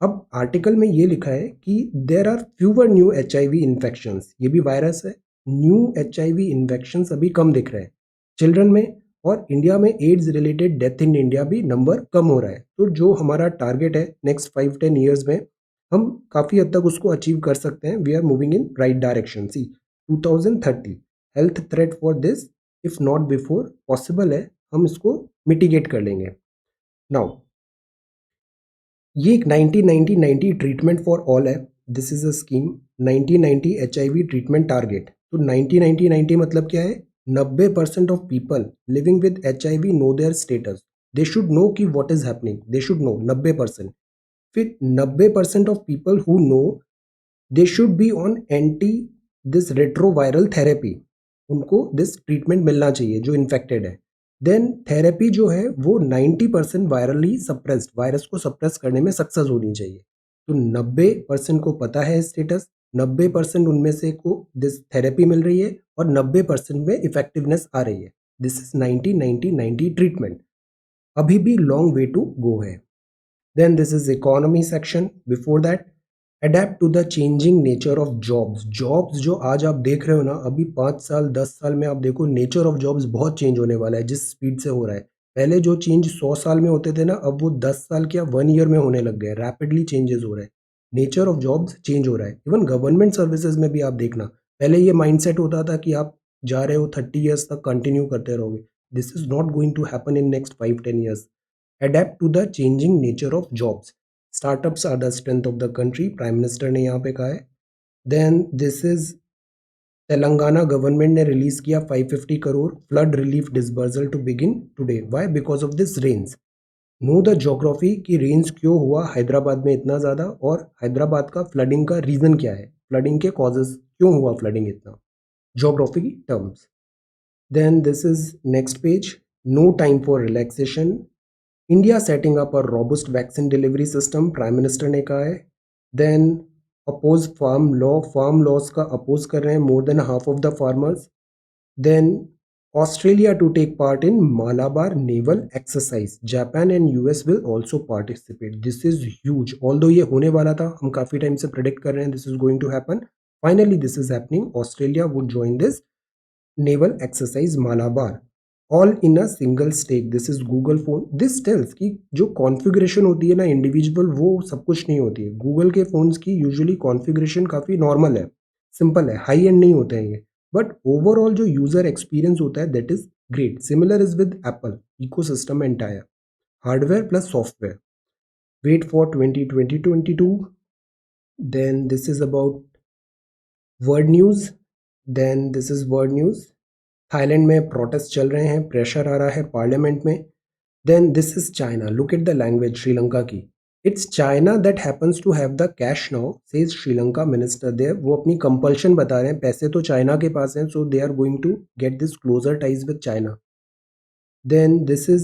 अब आर्टिकल में ये लिखा है कि there are fewer new HIV infections, ये भी वायरस है, न्यू HIV इन्फेक्शंस अभी कम दिख रहे हैं चिल्ड्रन में, और इंडिया में AIDS related death in India भी नंबर कम हो रहा है। तो जो हमारा टारगेट है नेक्स्ट 5-10 ईयर्स में, हम काफ़ी हद तक उसको अचीव कर सकते हैं। We are moving in right direction. See 2030 health threat for this, if not before, possible है हम इसको मिटिगेट कर लेंगे। नाउ ये एक 90-90-90 ट्रीटमेंट फॉर ऑल है, this is a scheme 90-90 HIV treatment target. तो 90-90-90 मतलब क्या है, 90% of people living with HIV know their status, they should know कि what is happening, they should know 90%। फिर 90% of people who know they should be on anti this retroviral therapy, उनको this treatment मिलना चाहिए जो infected है। Then therapy जो है वो 90% वायरली सप्रेस्ड, वायरस को सप्रेस करने में सक्सेस होनी चाहिए। तो 90% को पता है स्टेटस, 90% उनमें से को दिस थेरेपी मिल रही है और 90% में इफेक्टिवनेस आ रही है। This is 90-90-90 treatment. अभी भी लॉन्ग वे टू गो है। Then this is economy section. Before that, adapt to the changing nature of jobs. Jobs जो आज आप देख रहे हो ना, अभी 5 साल 10 साल में आप देखो नेचर ऑफ जॉब्स बहुत चेंज होने वाला है जिस स्पीड से हो रहा है। पहले जो चेंज 100 साल में होते थे ना, अब वो 10 साल क्या 1 ईयर में होने लग गए। रैपिडली चेंजेस हो रहे हैं, नेचर ऑफ जॉब्स चेंज हो रहा है। इवन गवर्नमेंट सर्विसेज में भी आप देखना, पहले ये माइंडसेट होता था कि आप जा रहे हो 30 ईयर्स तक कंटिन्यू करते रहोगे। This is not going to happen in next 5-10 years. Adapt to the changing nature of jobs. Startups are the strength of the country, prime minister ने यहाँ पे कहा है। Then this is Telangana government ने release किया 550 crore flood relief disbursal to begin today. Why? Because of this rains. Know the geography की range क्यों हुआ हैदराबाद में इतना ज़्यादा, और हैदराबाद का फ्लडिंग का रीज़न क्या है, फ्लडिंग के कॉजेज क्यों हुआ फ्लडिंग इतना, ज्योग्राफी की terms. Then this is next page. No time for relaxation. India setting up a robust vaccine delivery system, prime minister ने कहा है। देन अपोज फार्म लॉस का अपोज कर रहे हैं more than half of the farmers. Then Australia to take part in Malabar naval exercise, Japan and US will also participate. This is huge. Although ये होने वाला था, हम काफ़ी टाइम से प्रेडिक्ट कर रहे हैं this is going to happen. Finally this is happening. Australia would join this naval exercise Malabar, all in a single stake. This is Google phone. This tells कि जो कॉन्फ़िगरेशन होती है ना इंडिविजुअल, वो सब कुछ नहीं होती है। गूगल के फ़ोन्स की यूजुअली कॉन्फ़िगरेशन काफ़ी नॉर्मल है, सिंपल है, हाई एंड नहीं होते हैं ये, बट ओवरऑल जो यूज़र एक्सपीरियंस होता है that is great. Similar is with Apple ecosystem entire, hardware plus software. Wait for 2022। Then this is about world news. Then this is world news. Thailand में protest चल रहे हैं, pressure आ रहा है पार्लियामेंट में। Then this is China. Look at the language Sri Lanka की। It's China that happens to have the cash now, says Sri Lanka minister there. वो अपनी कंपल्शन बता रहे हैं, पैसे तो चाइना के पास हैं, so they are going to get this closer ties with China. Then this is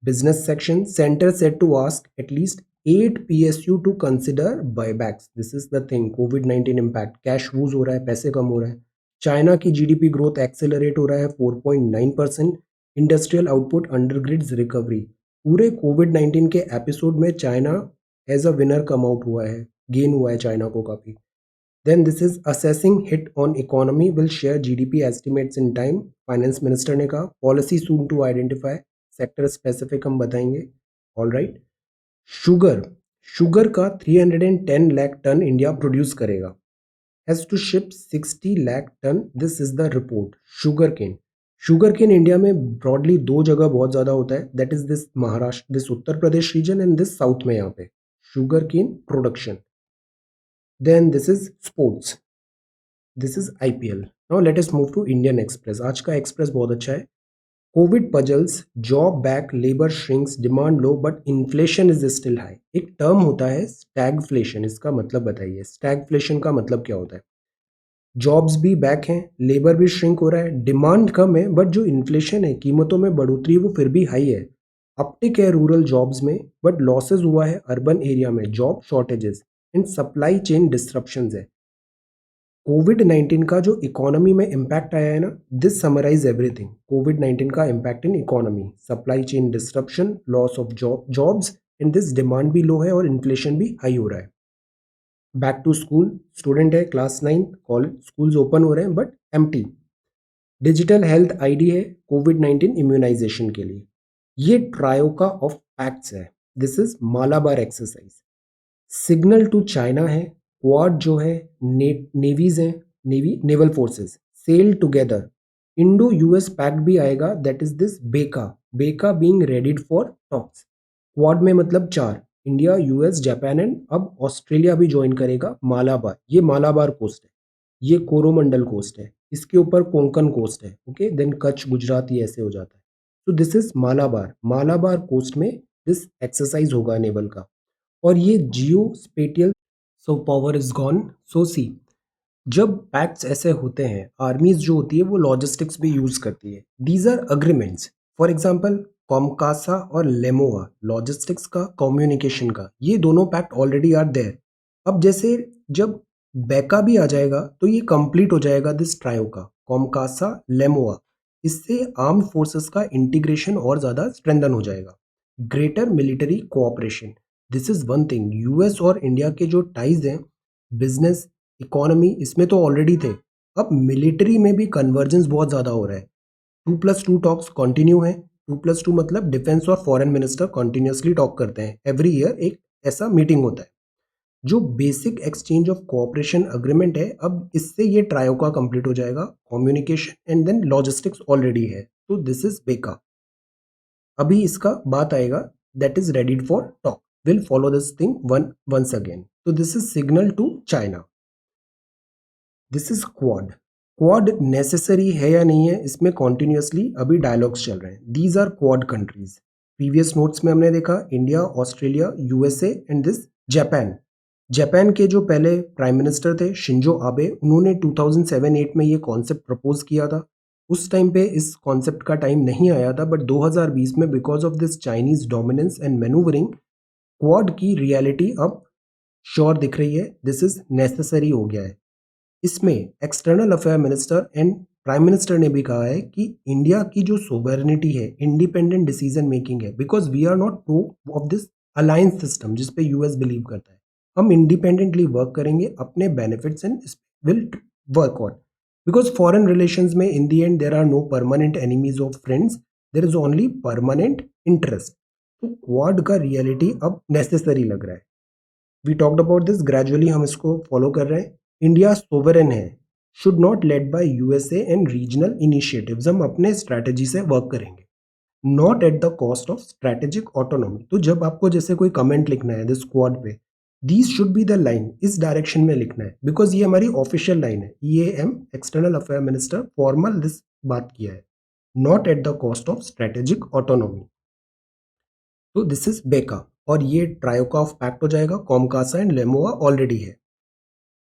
business section. Center said to ask at least 8 PSU to consider buybacks. This is the thing. COVID-19 impact. Cash lose हो रहा है, पैसे कम हो रहा है. China की GDP growth accelerate हो रहा है 4.9%. Industrial output undergirds recovery. पूरे कोविड-19 के एपिसोड में China as a winner come out हुआ है, गेन हुआ है चाइना को काफ़ी. Then this is assessing hit on economy, will share GDP estimates in time. Finance minister ने कहा policy soon to identify, sector specific हम बताएंगे. All right. शुगर. शुगर का 310 लाख टन इंडिया प्रोड्यूस करेगा, has to ship 60 lakh ton. This is the report. Sugar cane. Sugar cane India में broadly दो जगह बहुत ज़्यादा होता है, that is this Maharashtra, this Uttar Pradesh region and this south में यहाँ पे sugar cane production. Then this is sports. This is IPL. Now let us move to Indian Express. आज का एक्सप्रेस बहुत अच्छा है. Covid puzzles, job back, labour shrinks, demand low but inflation is still high. एक term होता है stagflation. इसका मतलब बताइए, स्टैगफ्लेशन का मतलब क्या होता है? जॉब्स भी बैक हैं, लेबर भी श्रिंक हो रहा है, डिमांड कम है, बट जो इन्फ्लेशन है, कीमतों में बढ़ोतरी, वो फिर भी हाई है. अपटिक है रूरल जॉब्स में, बट लॉसेज हुआ है अर्बन एरिया में, job shortages and supply chain disruptions है. कोविड-19 का जो इकोनॉमी में इम्पैक्ट आया है ना, दिस समराइज एवरीथिंग. कोविड-19 का impact in economy, supply chain disruption, loss of jobs and this demand भी लो है और इन्फ्लेशन भी हाई हो रहा है. Back to school. स्टूडेंट है क्लास 9, कॉलेज स्कूल्स ओपन हो रहे हैं but empty. Digital health ID है कोविड-19 इम्यूनाइजेशन के लिए. ये ट्रायोका ऑफ एक्ट्स है. This is Malabar exercise. Signal to China है. क्वाड जो है नेवीज हैं, navy naval forces sail together. Indo US pact भी आएगा, that is this BECA. BECA being readied for talks. Quad में मतलब 4, इंडिया, यूएस, जापान एंड अब ऑस्ट्रेलिया भी ज्वाइन करेगा. मालाबार, ये मालाबार कोस्ट है, ये कोरोमंडल कोस्ट है, इसके ऊपर कोंकण कोस्ट है. ओके, देन कच्छ, गुजरात, ये ऐसे हो जाता है. तो this is Malabar. Malabar coast में दिस एक्सरसाइज होगा नेवल का. और ये geospatial. So power is gone. So see, जब पैक्ट्स ऐसे होते हैं, आर्मीज जो होती है वो लॉजिस्टिक्स भी यूज करती है. These are agreements. For example COMCASA और लेमोआ, लॉजिस्टिक्स का, कम्युनिकेशन का, ये दोनों पैक्ट ऑलरेडी आर देयर. अब जैसे जब बेका भी आ जाएगा तो ये कंप्लीट हो जाएगा दिस ट्रायो का कॉमकासा लेमोआ। इससे आर्म्ड फोर्सेस का इंटीग्रेशन और ज़्यादा स्ट्रेंथन हो जाएगा। Greater military cooperation, this is one thing. US और इंडिया के जो टाइज हैं, बिजनेस, इकोनॉमी, इसमें तो ऑलरेडी थे। अब मिलिट्री में भी कन्वर्जेंस बहुत ज़्यादा हो रहा है। 2+2 टॉक्स कंटिन्यू है। 2+2 मतलब डिफेंस और फॉरेन मिनिस्टर कंटिन्यूसली टॉक करते हैं। एवरी ईयर एक ऐसा मीटिंग होता है। जो basic exchange of cooperation agreement है, अब इससे ये ट्रायो का कंप्लीट हो जाएगा। Communication and then logistics already है, तो दिस इज बेका। अभी इसका बात आएगा that is ready for talk, will follow this thing once again. तो this is signal to China. This is Quad. Quad necessary है या नहीं है, इसमें कॉन्टिन्यूसली अभी डायलॉग्स चल रहे हैं। These are Quad countries. Previous notes में हमने देखा India, Australia, USA and this Japan. Japan के जो पहले प्राइम मिनिस्टर थे शिंजो आबे, उन्होंने 2007-8 में ये कॉन्सेप्ट प्रपोज किया था। उस टाइम पे इस कॉन्सेप्ट का टाइम नहीं आया था, बट 2020 में because of this Chinese dominance and manoeuvring, quad की रियलिटी अब श्योर दिख रही है। दिस इज नेसेसरी हो गया है। इसमें external affair minister and prime minister ने भी कहा है कि इंडिया की जो सोवरेनिटी है, इंडिपेंडेंट डिसीजन मेकिंग है, because we are not pro of this alliance system जिस पे यूएस बिलीव करता है। हम इंडिपेंडेंटली वर्क करेंगे, अपने benefits and will work on, because foreign relations में in the end there are no permanent enemies of friends, there is only permanent interest. तो Quad का रियलिटी अब नेसेसरी लग रहा है। We talked about this, gradually हम इसको फॉलो कर रहे हैं। इंडिया सोवरेन है, should not led by USA and regional initiatives. हम अपने स्ट्रैटेजी से वर्क करेंगे, not at the cost of strategic autonomy. तो जब आपको जैसे कोई कमेंट लिखना है दिस स्क्वाड पे, these should be the line, इस डायरेक्शन में लिखना है, बिकॉज ये हमारी ऑफिशियल लाइन है। EAM external affair minister formal this बात किया है, not at the cost of strategic autonomy. तो दिस इज बेका, और ये ट्रायो का ऑफ पैक्ट हो जाएगा। कॉमकासा एंड लेमोआ ऑलरेडी है।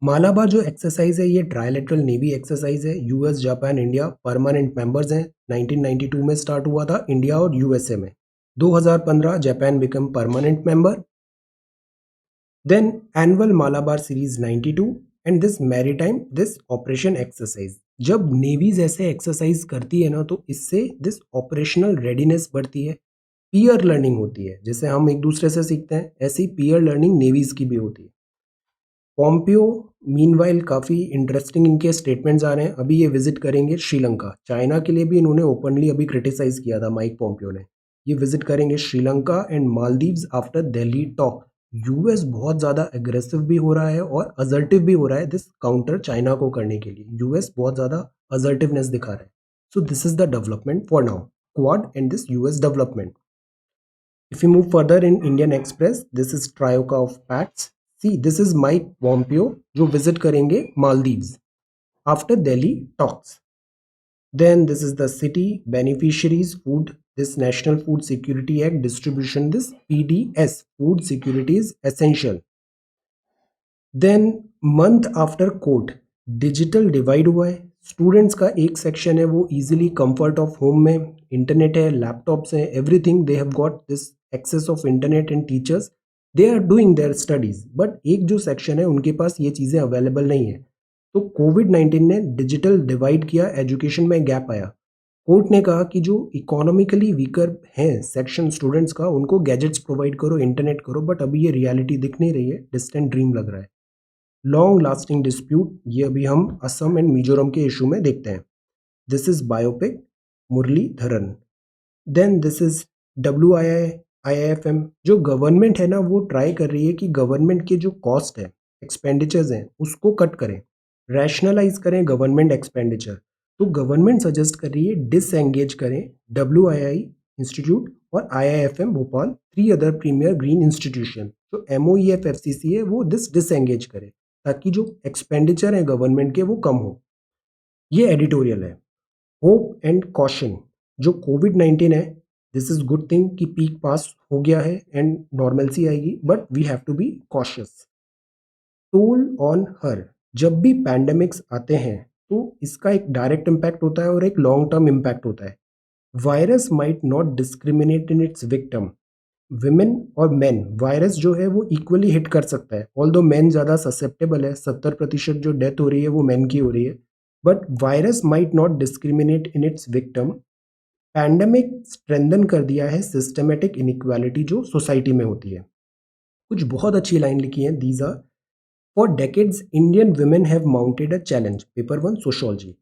मालाबार जो एक्सरसाइज है ये ट्रायलेटरल नेवी एक्सरसाइज है। US, Japan, India permanent members हैं। 1992 में स्टार्ट हुआ था इंडिया और यूएसए में। 2015 Japan become permanent member. Then annual Malabar series 92 and this maritime this operation exercise. जब नेवीज ऐसे एक्सरसाइज करती है ना, तो इससे दिस ऑपरेशनल रेडीनेस बढ़ती है, पीयर लर्निंग होती है। जैसे हम एक दूसरे से सीखते हैं, ऐसी पीयर लर्निंग नेवीज की भी होती है। पॉम्पियो मीनवाइल काफ़ी इंटरेस्टिंग इनके स्टेटमेंट्स आ रहे हैं। अभी ये विजिट करेंगे श्रीलंका। चाइना के लिए भी इन्होंने ओपनली अभी क्रिटिसाइज किया था माइक पॉम्पियो ने। ये विजिट करेंगे Sri Lanka and Maldives after Delhi talk. US बहुत ज़्यादा एग्रेसिव भी हो रहा है और असर्टिव भी हो रहा है दिस काउंटर चाइना को करने के लिए। यूएस बहुत ज़्यादा असर्टिवनेस दिखा रहा है। So this is the development for now, quad and this US development. If you move further in Indian Express, this is Trioca of Pacts. See, this is Mike Pompeo जो visit करेंगे Maldives after Delhi talks. Then this is the city beneficiaries food. This National Food Security Act distribution. This PDS food security is essential. Then month after court digital divide हुआ है। Students का एक section है वो easily comfort of home में, internet है, laptops हैं, everything they have got this access of internet and teachers, they are doing their studies. But एक जो सेक्शन है उनके पास ये चीज़ें अवेलेबल नहीं है। तो कोविड-19 ने डिजिटल डिवाइड किया, एजुकेशन में गैप आया। कोर्ट ने कहा कि जो इकोनॉमिकली वीकर हैं सेक्शन स्टूडेंट्स का, उनको गैजेट्स प्रोवाइड करो, इंटरनेट करो। बट अभी ये रियलिटी दिख नहीं रही है, डिस्टेंट ड्रीम लग रहा है। लॉन्ग लास्टिंग डिस्प्यूट, ये अभी हम असम एंड मिजोरम के इशू में देखते हैं। This is biopic Muralidharan. Then this is WII IIFM। जो गवर्नमेंट है ना, वो ट्राई कर रही है कि गवर्नमेंट के जो कॉस्ट है, एक्सपेंडिचर्स हैं, उसको कट करें, रैशनलाइज करें गवर्नमेंट एक्सपेंडिचर। तो गवर्नमेंट सजेस्ट कर रही है डिसएंगेज करें WII इंस्टीट्यूट और IIFM Bhopal, 3 other premier green institution. जो MOEF FCC है वो डिसएंगेज करे, ताकि जो एक्सपेंडिचर है गवर्नमेंट के वो कम हो। ये एडिटोरियल है। होप एंड कॉशन, जो कोविड-19 है, दिस इज गुड थिंग कि पीक पास हो गया है एंड नॉर्मलसी आएगी, but we have to be cautious. Toll on her, जब भी पैंडेमिक्स आते हैं तो इसका एक डायरेक्ट इम्पैक्ट होता है और एक लॉन्ग टर्म इम्पैक्ट होता है। Virus might not discriminate in its victim, women और मेन वायरस जो है वो इक्वली हिट कर सकता है, ऑल्दो मेन ज़्यादा ससेप्टेबल है, 70% जो डेथ हो रही है वो मेन की हो रही है, but virus might not discriminate in its victim. Pandemic strengthen कर दिया है सिस्टमेटिक इनइक्वालिटी जो सोसाइटी में होती है। कुछ बहुत अच्छी लाइन लिखी है, these are for decades Indian women have mounted a challenge, paper one sociology,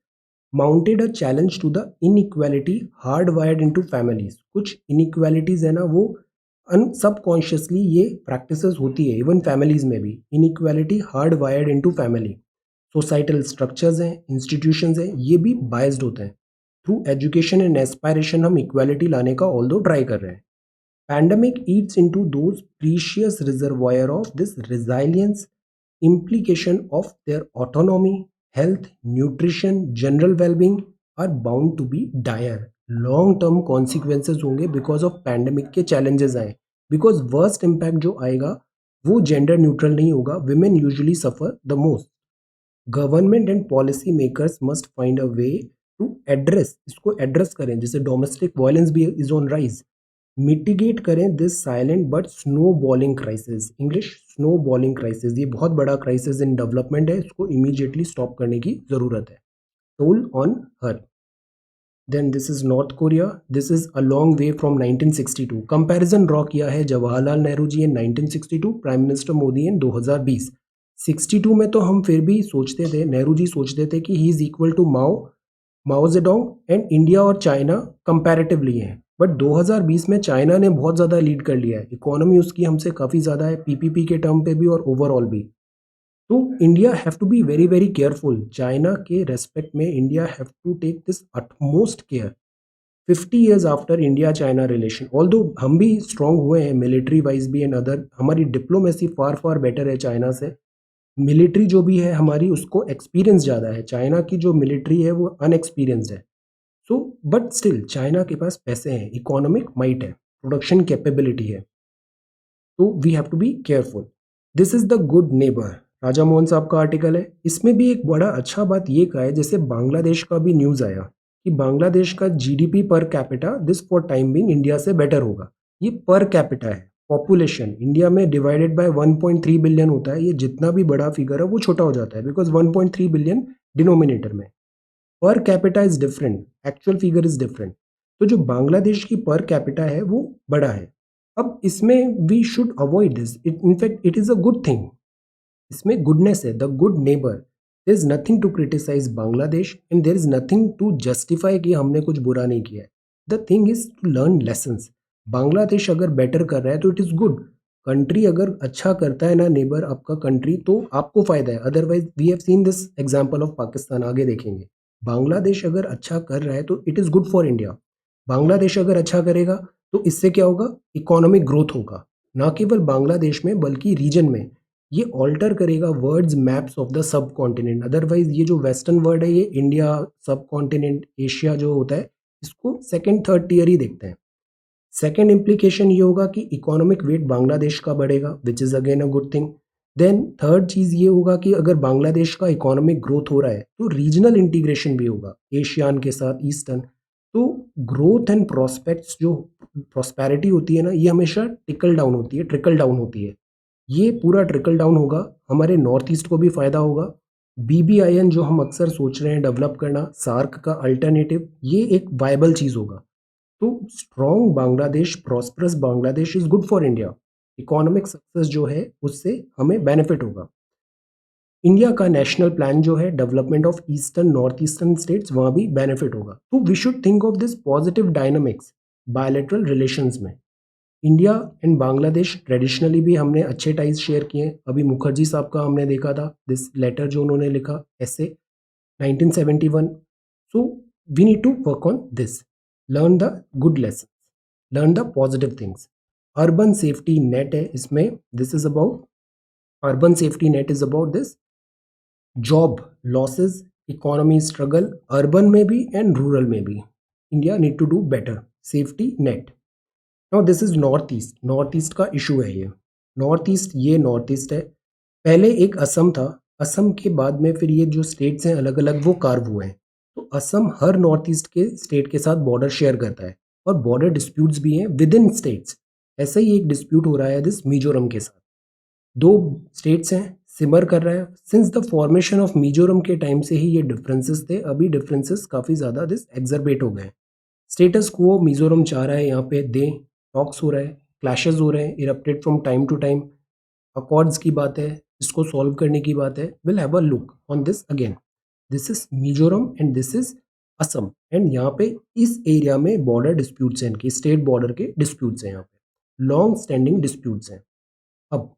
mounted a challenge to the inequality hard wired into families. कुछ इनइक्वालिटीज है ना वो सबकॉन्शियसली ये प्रैक्टिसेस होती है इवन फैमिलीज में भी, inequality hard wired into family. Societal structures हैं, इंस्टीट्यूशंस हैं, ये भी बायस्ड होते हैं। थ्रू एजुकेशन एंड एस्पायरेशन हम इक्वालिटी लाने का ऑल दो ट्राई कर रहे हैं। Pandemic Yeats into those precious reservoir of this resilience, implication of their autonomy, health, nutrition, general well-being are bound to be dire. Long term consequences होंगे because of pandemic के challenges आए, because worst impact जो आएगा वो gender neutral नहीं होगा, women usually suffer the most. Government and policy makers must find a way to address, इसको address करें, जैसे डोमेस्टिक वायलेंस भी इज ऑन राइज, मिटिगेट करें this silent but snowballing crisis, English snowballing crisis, ये बहुत बड़ा crisis in development है, इसको इमीडिएटली स्टॉप करने की जरूरत है। Toll on her. Then this is North Korea, this is a long way from 1962, comparison draw किया है Jawaharlal Nehru ji in 1962, prime minister Modi in 2020। 62 में तो हम फिर भी सोचते थे, नेहरू जी सोचते थे कि he is equal to Mao, Mao Zedong, and India और चाइना कंपैरेटिवली हैं, बट 2020 में चाइना ने बहुत ज़्यादा लीड कर लिया है, इकोनॉमी उसकी हमसे काफ़ी ज़्यादा है, पीपीपी के टर्म पे भी और ओवरऑल भी। तो India have to be very very careful, China के रेस्पेक्ट में India have to take this utmost care. 50 years after India China relation, although हम भी स्ट्रांग हुए हैं मिलिट्री वाइज भी एंड अदर, हमारी डिप्लोमेसी फार फार बेटर है China से, मिलिट्री जो भी है हमारी उसको एक्सपीरियंस ज़्यादा है, चाइना की जो मिलिट्री है वो अनएक्सपीरियंस्ड है। सो बट स्टिल चाइना के पास पैसे हैं, इकोनॉमिक माइट है, प्रोडक्शन कैपेबिलिटी है, तो we have to be careful. This is the good neighbour, Raja Mohan साहब का आर्टिकल है, इसमें भी एक बड़ा अच्छा बात ये कहा है, जैसे बांग्लादेश का भी न्यूज़ आया कि बांग्लादेश का GDP per capita this for time being India से बेटर होगा। ये पर कैपिटा है, पॉपुलेशन इंडिया में डिवाइडेड बाय 1.3 बिलियन होता है, ये जितना भी बड़ा फिगर है वो छोटा हो जाता है बिकॉज 1.3 बिलियन डिनोमिनेटर में, per capita is different, actual figure is different. तो जो बांग्लादेश की पर कैपिटा है वो बड़ा है। अब इसमें we should avoid this, it in fact it is a good thing, इसमें गुडनेस है, the good neighbour. There is nothing to criticise Bangladesh and there is nothing to justify कि हमने कुछ बुरा नहीं किया है। The thing is to learn lessons. Bangladesh अगर बेटर कर रहा है तो इट इज़ गुड, कंट्री अगर अच्छा करता है ना नेबर आपका कंट्री तो आपको फायदा है, otherwise we have seen this example of Pakistan, आगे देखेंगे। बांग्लादेश अगर अच्छा कर रहा है तो it is good for India, Bangladesh अगर अच्छा करेगा तो इससे क्या होगा, इकोनॉमिक ग्रोथ होगा, ना केवल बांग्लादेश में बल्कि रीजन में। ये ऑल्टर करेगा words maps of the sub continent, otherwise ये जो वेस्टर्न वर्ड है ये इंडिया, सब कॉन्टिनेंट, एशिया जो होता है इसको सेकंड थर्ड टीयर ही देखते हैं। सेकेंड इम्प्लीकेशन ये होगा कि इकोनॉमिक वेट बांग्लादेश का बढ़ेगा which is again a good thing. Then third चीज़ ये होगा कि अगर बांग्लादेश का इकोनॉमिक ग्रोथ हो रहा है तो रीजनल इंटीग्रेशन भी होगा एशियान के साथ, ईस्टर्न। तो ग्रोथ एंड प्रोस्पेक्ट्स जो प्रॉस्पेरिटी होती है ना ये हमेशा टिकल डाउन होती है, ट्रिकल डाउन होती है, ये पूरा ट्रिकल डाउन होगा, हमारे नॉर्थ ईस्ट को भी फ़ायदा होगा। बीबीआईएन जो हम अक्सर सोच रहे हैं डेवलप करना, सार्क का अल्टरनेटिव, ये एक वायबल चीज़ होगा। तो strong Bangladesh, prosperous Bangladesh is good for India, economic success जो है उससे हमें बेनिफिट होगा। इंडिया का नेशनल प्लान जो है development of eastern north eastern states, वहाँ भी बेनिफिट होगा। तो we should think of this positive dynamics bilateral relations में। इंडिया एंड बांग्लादेश ट्रेडिशनली भी हमने अच्छे टाइज शेयर किए हैं, अभी मुखर्जी साहब का हमने देखा था दिस लेटर जो उन्होंने लिखा ऐसे 1971। So we need to work on this. Learn the good lessons. Learn the positive things. Urban safety net है इसमें. This is about urban safety net is about this job losses, economy struggle, urban में भी and rural में भी. India need to do better. Safety net. Now this is north east. North east का issue है ये. North east, ये north east है, पहले एक असम था, असम के बाद में फिर ये जो स्टेट्स हैं अलग अलग वो कार्व हुए हैं। तो असम हर नॉर्थ ईस्ट के स्टेट के साथ बॉर्डर शेयर करता है और बॉर्डर डिस्प्यूट्स भी हैं विद इन स्टेट्स। ऐसा ही एक डिस्प्यूट हो रहा है दिस मिजोरम के साथ। दो स्टेट्स हैं, सिमर कर रहा है since the formation of Mizoram के टाइम से ही ये डिफरेंसेस थे। अभी डिफरेंसेस काफ़ी ज़्यादा दिस एग्जर्बेट हो गए। स्टेटस को मिजोरम चाह रहा है यहाँ पे दे, टॉक्स हो रहा है, क्लैशेस हो रहे हैं, erupted from time to time. Accords की बात है, इसको सॉल्व करने की बात है। Will have a look on this again. This is Mizoram and this is Assam, and यहाँ पे इस एरिया में बॉर्डर डिस्प्यूट्स हैं, इनकी स्टेट बॉर्डर के डिस्प्यूट्स हैं, यहाँ पे लॉन्ग स्टैंडिंग डिस्प्यूट्स हैं। अब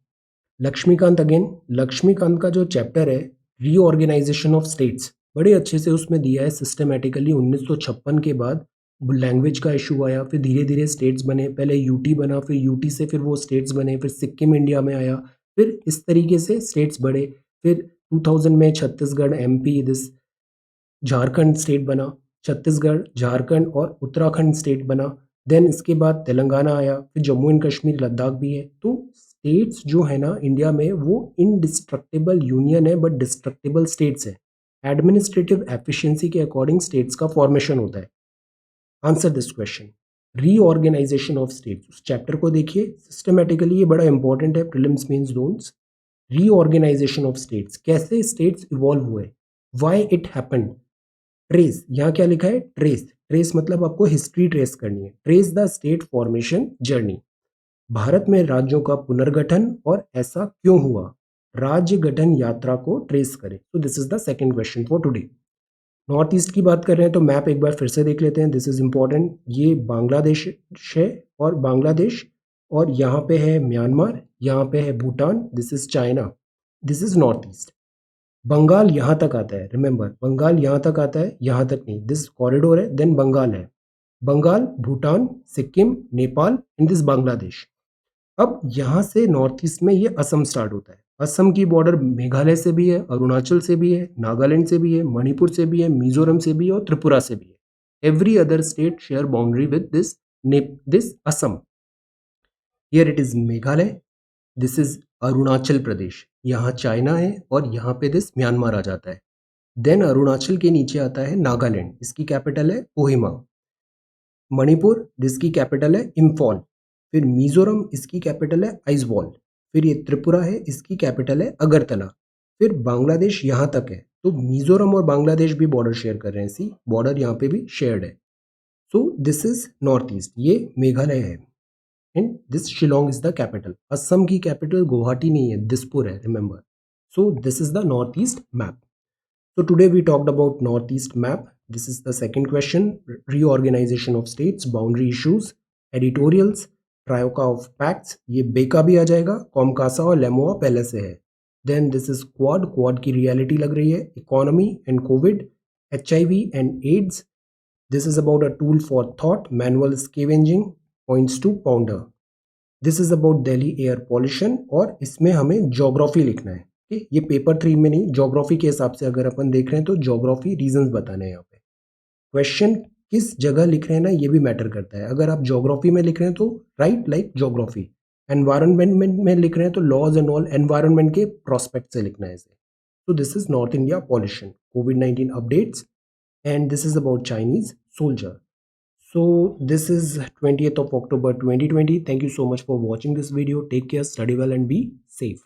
लक्ष्मीकांत अगेन, लक्ष्मीकांत का जो चैप्टर है रीऑर्गेनाइजेशन ऑफ स्टेट्स, बड़े अच्छे से उसमें दिया है सिस्टमेटिकली। 1956 के बाद लैंग्वेज का इशू आया, फिर धीरे धीरे स्टेट्स बने, पहले यूटी बना, फिर यूटी से फिर वो स्टेट्स बने, फिर सिक्किम इंडिया में आया, फिर इस तरीके से स्टेट्स बढ़े। फिर 2000 में Chhattisgarh, MP, this Jharkhand state बना, छत्तीसगढ़, झारखंड और उत्तराखंड स्टेट बना। देन इसके बाद तेलंगाना आया, फिर जम्मू एंड कश्मीर, लद्दाख भी है। तो स्टेट्स जो है ना इंडिया में, वो इनडिस्ट्रक्टेबल यूनियन है बट डिस्ट्रक्टेबल स्टेट्स है। एडमिनिस्ट्रेटिव एफिशिएंसी के अकॉर्डिंग स्टेट्स का फॉर्मेशन होता है। Answer this question. Reorganisation of states, उस चैप्टर को देखिए सिस्टमेटिकली, ये बड़ा इंपॉर्टेंट है prelims mains don'ts. Reorganisation of states, कैसे स्टेट्स इवॉल्व हुए, व्हाई इट हैपेंड। ट्रेस, यहाँ क्या लिखा है, ट्रेस। ट्रेस मतलब आपको हिस्ट्री ट्रेस करनी है। Trace the state formation journey, Bharat में राज्यों का पुनर्गठन और ऐसा क्यों हुआ, राज्य गठन यात्रा को ट्रेस करें। तो this is the second question for today. North east की बात कर रहे हैं तो मैप एक बार फिर से देख लेते हैं, दिस इज इंपॉर्टेंट। ये बांग्लादेश है, और बांग्लादेश, और यहाँ पे है म्यांमार, यहाँ पे है Bhutan, this is China, this is north east. Bengal यहाँ तक आता है, रिमेंबर बंगाल यहाँ तक आता है, यहाँ तक नहीं, दिस कॉरिडोर है, देन बंगाल है। Bengal, Bhutan, Sikkim, Nepal and this Bangladesh. अब यहाँ से नॉर्थ ईस्ट में ये असम स्टार्ट होता है। असम की बॉर्डर मेघालय से भी है, अरुणाचल से भी है, नागालैंड से भी है, मणिपुर से भी है, मिजोरम से भी है और त्रिपुरा से भी है। Every other state share boundary with this Assam. Here it is Meghalaya, this is Arunachal Pradesh, यहाँ चाइना है, और यहाँ पे दिस म्यांमार आ जाता है। देन अरुणाचल के नीचे आता है नागालैंड, इसकी कैपिटल है कोहिमा। मणिपुर, जिसकी कैपिटल है इम्फॉल। फिर मिजोरम, इसकी कैपिटल है आइजवॉल। फिर ये त्रिपुरा है, इसकी कैपिटल है अगरतला। फिर बांग्लादेश यहाँ तक है, तो मिजोरम और बांग्लादेश भी बॉर्डर शेयर कर रहे हैं, सी बॉर्डर यहाँ पे भी शेयर्ड है। So this is north east, ये मेघालय है, and this Shillong is the capital. Assam की कैपिटल गुवाहाटी नहीं है, दिसपुर है, remember. So this is the north east map. So today we talked about Northeast map. This is the second question. Reorganization of states, boundary issues, editorials, ट्रायोका of facts. ये बेका भी आ जाएगा, COMCASA और LEMOA पहले से है। Then this is Quad, Quad की reality लग रही है, economy and COVID, HIV and AIDS. This is about a tool for thought, manual scavenging, points to pounder. This is about Delhi air pollution, और इसमें हमें ज्योग्राफी लिखना है। ठीक, ये पेपर 3 में नहीं, ज्योग्राफी के हिसाब से अगर अपन देख रहे हैं तो ज्योग्राफी रीजंस बताने हैं यहाँ पे। क्वेश्चन किस जगह लिख रहे हैं ना, ये भी मैटर करता है। अगर आप ज्योग्राफी में लिख रहे हैं तो राइट लाइक ज्योग्राफी, एनवायरनमेंट में लिख रहे हैं तो लॉज एंड ऑल एनवायरनमेंट के प्रोस्पेक्ट से लिखना है इसे। तो this is North India pollution, COVID-19 updates, and this is about Chinese soldier. So this is 20th of October 2020. Thank you so much for watching this video. Take care, study well and be safe.